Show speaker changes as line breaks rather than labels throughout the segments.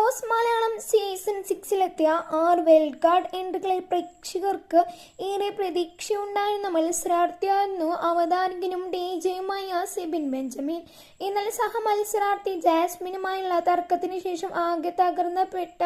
Boss Malayalam season 6-ലെത്തിയ 6 wild card എൻട്രികളിൽ പ്രേക്ഷകർക്ക് ഏറെ പ്രതീക്ഷയുണ്ടായിരുന്ന മത്സരാർത്ഥിയായിരുന്നു അവതാരകനും ഡിജെയുമായ സിബിൻ ബെഞ്ചമിൻ. എന്നാൽ സഹമത്സരാർത്ഥി ജാസ്മിനുമായുള്ള തർക്കത്തിന് ശേഷം ആകെ തകർന്നപ്പെട്ട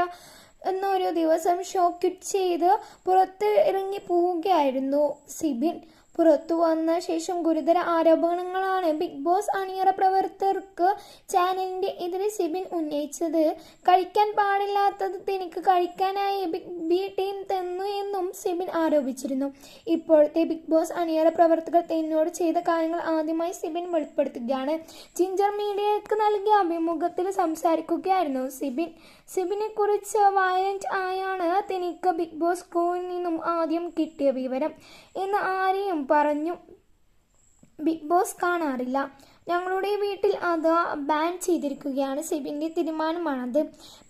എന്നൊരു ദിവസം ഷോ ക്വിറ്റ് ചെയ്ത് പുറത്ത് ഇറങ്ങി പോവുകയായിരുന്നു സിബിൻ. പുറത്തു വന്ന ശേഷം ഗുരുതര ആരോപണങ്ങളാണ് ബിഗ് ബോസ് അണിയറ പ്രവർത്തകർക്ക് ചാനലിന്റെ എതിരെ സിബിൻ ഉന്നയിച്ചത്. കഴിക്കാൻ പാടില്ലാത്തത് തനിക്ക് കഴിക്കാനായി ബിഗ് ബി ടീം തന്നു എന്നും സിബിൻ ആരോപിച്ചിരുന്നു. ഇപ്പോഴത്തെ ബിഗ് ബോസ് അണിയറ പ്രവർത്തകർ തന്നോട് ചെയ്ത കാര്യങ്ങൾ ആദ്യമായി സിബിൻ വെളിപ്പെടുത്തുകയാണ്. ജിഞ്ചർ മീഡിയക്ക് നൽകിയ അഭിമുഖത്തിൽ സംസാരിക്കുകയായിരുന്നു സിബിൻ. സിബിനെ കുറിച്ച് വയലന്റ് ആയാണ് തനിക്ക് ബിഗ് ബോസ് സ്കൂളിൽ നിന്നും ആദ്യം കിട്ടിയ വിവരം എന്ന് ആരെയും പറഞ്ഞു. ബിഗ് ബോസ് കാണാറില്ല, ഞങ്ങളുടെ വീട്ടിൽ അത് ബാൻ ചെയ്തിരിക്കുകയാണ്. സിബിന്റെ തീരുമാനമാണത്.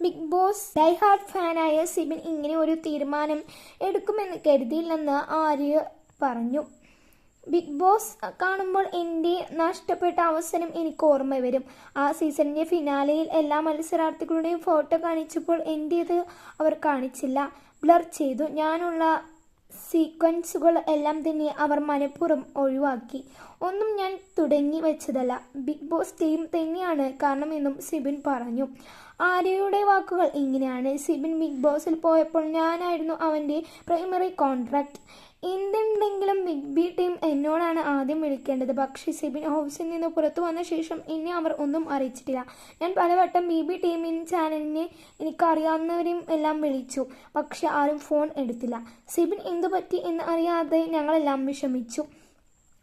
ബിഗ് ബോസ് ഡൈഹാർഡ് ഫാനായ സിബിൻ ഇങ്ങനെ ഒരു തീരുമാനം എടുക്കുമെന്ന് കരുതിയില്ലെന്ന് ആര്യ പറഞ്ഞു. ബിഗ് ബോസ് കാണുമ്പോൾ എൻ്റെ നഷ്ടപ്പെട്ട അവസരം എനിക്ക് ഓർമ്മ വരും. ആ സീസണിൻ്റെ ഫിനാലെയിൽ എല്ലാ മത്സരാർത്ഥികളുടെയും ഫോട്ടോ കാണിച്ചപ്പോൾ എൻ്റേത് അവർ കാണിച്ചില്ല, ബ്ലർ ചെയ്തു. ഞാനുള്ള സീക്വൻസുകൾ എല്ലാം തന്നെ അവർ മനഃപൂർവ്വം ഒഴിവാക്കി. ഒന്നും ഞാൻ തുടങ്ങി വെച്ചതല്ല, ബിഗ് ബോസ് ടീം തന്നെയാണ് കാരണമെന്നും സിബിൻ പറഞ്ഞു. ആര്യയുടെ വാക്കുകൾ ഇങ്ങനെയാണ്: സിബിൻ ബിഗ് ബോസിൽ പോയപ്പോൾ ഞാനായിരുന്നു അവൻ്റെ പ്രൈമറി കോൺട്രാക്ട്. എന്തുണ്ടെങ്കിലും ബിഗ് ബി ടീം എന്നോടാണ് ആദ്യം വിളിക്കേണ്ടത്. പക്ഷേ സിബിൻ ഹൗസിൽ നിന്ന് പുറത്തു വന്ന ശേഷം എന്നെ അവർ ഒന്നും അറിയിച്ചിട്ടില്ല. ഞാൻ പലവട്ടം ബി ടീമിന് ചാനലിനെ എനിക്കറിയാവുന്നവരെയും എല്ലാം വിളിച്ചു, പക്ഷെ ആരും ഫോൺ എടുത്തില്ല. സിബിൻ എന്തുപറ്റി എന്ന് അറിയാതെ ഞങ്ങളെല്ലാം വിഷമിച്ചു.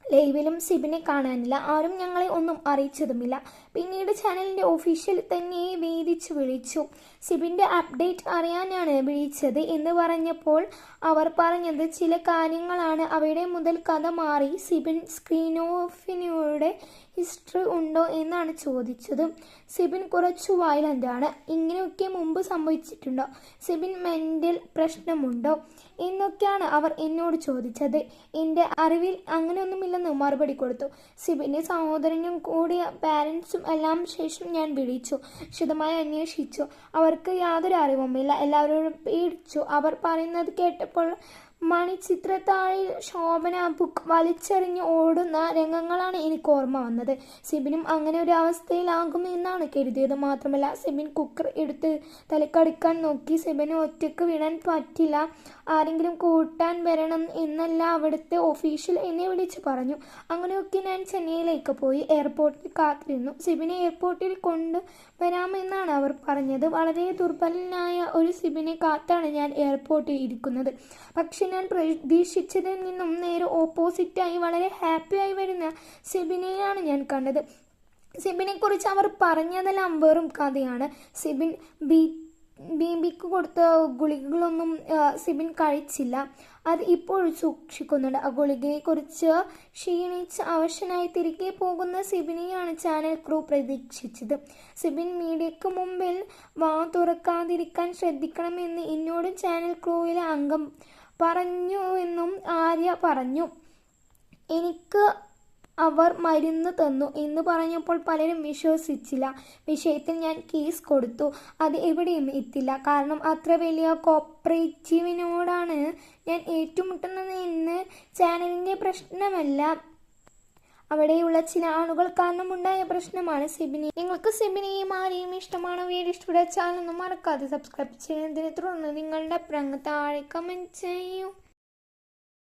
ലൈവിലും സിബിനെ കാണാനില്ല, ആരും ഞങ്ങളെ ഒന്നും അറിയിച്ചതുമില്ല. പിന്നീട് ചാനലിൻ്റെ ഒഫീഷ്യൽ തന്നെ വേദിച്ചു വിളിച്ചു. സിബിൻ്റെ അപ്ഡേറ്റ് അറിയാനാണ് വിളിച്ചത് എന്ന് പറഞ്ഞപ്പോൾ അവർ പറഞ്ഞത് ചില കാര്യങ്ങളാണ്. അവിടെ മുതൽ കഥ മാറി. സിബിൻ സ്ക്രീനോഫിനോടെ ഹിസ്റ്ററി ഉണ്ടോ എന്നാണ് ചോദിച്ചത്. സിബിൻ കുറച്ചു വയലൻ്റാണ്, ഇങ്ങനെയൊക്കെ മുമ്പ് സംഭവിച്ചിട്ടുണ്ടോ, സിബിൻ മെൻ്റൽ പ്രശ്നമുണ്ടോ എന്നൊക്കെയാണ് അവർ എന്നോട് ചോദിച്ചത്. എൻ്റെ അറിവിൽ അങ്ങനെയൊന്നുമില്ലെന്ന് മറുപടി കൊടുത്തു. സിബിൻ്റെ സഹോദരനും കൂടിയ പാരൻസും എല്ലാം ശേഷം ഞാൻ വിളിച്ചു, വിശദമായി അന്വേഷിച്ചു. അവർക്ക് യാതൊരു അറിവുമില്ല, എല്ലാവരോടും പേടിച്ചു. അവർ പറയുന്നത് കേട്ടപ്പോൾ മണിച്ചിത്രത്താഴിൽ ശോഭന ബുക്ക് വലിച്ചെറിഞ്ഞ് ഓടുന്ന രംഗങ്ങളാണ് എനിക്ക് ഓർമ്മ വന്നത്. സിബിനും അങ്ങനെ ഒരു അവസ്ഥയിലാകുമെന്നാണ് കരുതിയത്. മാത്രമല്ല സിബിൻ കുക്കർ എടുത്ത് തലക്കടിക്കാൻ നോക്കി. സിബിന് ഒറ്റയ്ക്ക് വിടാൻ പറ്റില്ല, ആരെങ്കിലും കൂട്ടാൻ വരണം എന്നല്ല അവിടുത്തെ ഒഫീഷ്യൽ എന്നെ വിളിച്ച് പറഞ്ഞു. അങ്ങനെയൊക്കെ ഞാൻ ചെന്നൈയിലേക്ക് പോയി എയർപോർട്ടിൽ കാത്തിരുന്നു. സിബിനെ എയർപോർട്ടിൽ കൊണ്ടുവരാമെന്നാണ് അവർ പറഞ്ഞത്. വളരെ ദുർബലനായ ഒരു സിബിനെ കാത്താണ് ഞാൻ എയർപോർട്ടിൽ ഇരിക്കുന്നത്. പക്ഷെ ഞാൻ പ്രതീക്ഷിച്ചതിൽ നിന്നും നേരെ ഓപ്പോസിറ്റായി വളരെ ഹാപ്പിയായി വരുന്ന സിബിനെയാണ് ഞാൻ കണ്ടത്. സിബിനെ കുറിച്ച് അവർ പറഞ്ഞതെല്ലാം വെറും കഥയാണ്. സിബിൻ ബിക്ക് കൊടുത്ത ഗുളികകളൊന്നും സിബിൻ കഴിച്ചില്ല, അത് ഇപ്പോഴും സൂക്ഷിക്കുന്നുണ്ട്. ആ ഗുളികയെക്കുറിച്ച് ക്ഷീണിച്ച് അവശനായി തിരികെ പോകുന്ന സിബിനെയാണ് ചാനൽ ക്രൂ പ്രതീക്ഷിച്ചത്. സിബിൻ മീഡിയയ്ക്ക് മുമ്പിൽ വാ തുറക്കാതിരിക്കാൻ ശ്രദ്ധിക്കണമെന്ന് എന്നോട് ചാനൽ ക്രൂവിലെ അംഗം പറഞ്ഞു എന്നും ആര്യ പറഞ്ഞു. എനിക്ക് അവർ മരുന്ന് തന്നു എന്ന് പറഞ്ഞപ്പോൾ പലരും വിശ്വസിച്ചില്ല. വിഷയത്തിൽ ഞാൻ കേസ് കൊടുത്തു, അത് എവിടെയും എത്തില്ല. കാരണം അത്ര വലിയ കോപ്പറേറ്റീവിനോടാണ് ഞാൻ ഏറ്റുമുട്ടുന്നത് എന്ന് ചാനലിൻ്റെ പ്രശ്നമല്ല, അവിടെയുള്ള ചില ആളുകൾ കാരണമുണ്ടായ പ്രശ്നമാണ് സിബിനെ. നിങ്ങൾക്ക് സിബിനെയും ആരെയും ഇഷ്ടമാണ്? വീഡിയോ ഇഷ്ടപ്പെട്ട ചാനൽ ഒന്നും മറക്കാതെ സബ്സ്ക്രൈബ് ചെയ്യുന്നതിനെ തുടർന്ന് നിങ്ങളുടെ അഭിപ്രായങ്ങൾ താഴെ കമൻറ്റ് ചെയ്യൂ.